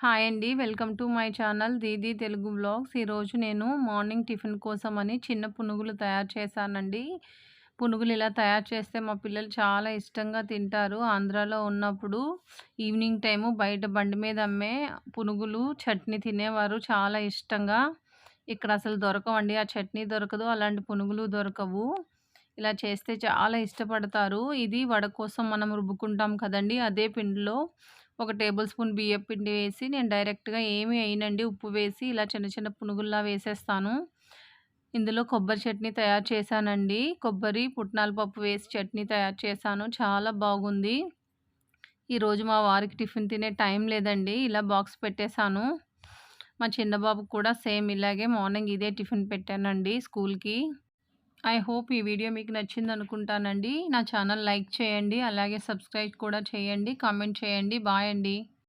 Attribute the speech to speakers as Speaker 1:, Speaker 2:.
Speaker 1: Hi అండి. Welcome to my channel Didi Telugu vlogs. ఈరోజు నేను మార్నింగ్ టిఫిన్ కోసమని చిన్న పునుగులు తయారు చేశానండి. పునుగులు ఇలా తయారు చేస్తే మా పిల్లలు చాలా ఇష్టంగా తింటారు. ఆంధ్రాలో ఉన్నప్పుడు ఈవినింగ్ టైము బయట బండి మీద అమ్మే పునుగులు, చట్నీ తినేవారు చాలా ఇష్టంగా. ఇక్కడ అసలు దొరకవండి. ఆ చట్నీ దొరకదు. అలాంటి పునుగులు దొరకవు. ఇలా చేస్తే చాలా ఇష్టపడతారు. ఇది వడ కోసం మనం రుబ్బుకుంటాం కదండీ! అదే పిండిలో ఒక టేబుల్ స్పూన్ బియ్యపు పిండి వేసి నేను డైరెక్ట్‌గా ఏమి ఎయనండి. ఉప్పు వేసి ఇలా చిన్న చిన్న పునుగుల్లా వేసేస్తాను. ఇందులో కొబ్బరి చట్నీ తయారు చేశానండి. కొబ్బరి, పుట్నాల పప్పు వేసి చట్నీ తయారు చేశాను. చాలా బాగుంది. ఈరోజు మా వారికి టిఫిన్ తినే టైం లేదండి. ఇలా బాక్స్ పెట్టేశాను. మా చిన్న బాబుకి కూడా సేమ్ ఇలాగే మార్నింగ్ ఇదే టిఫిన్ పెట్టానండి స్కూల్‌కి. ఐ హోప్ ఈ వీడియో మీకు నచ్చిందనుకుంటానండి. నా ఛానల్ లైక్ చేయండి. అలాగే సబ్స్క్రైబ్ కూడా చేయండి. కామెంట్ చేయండి. బాయ్ అండి.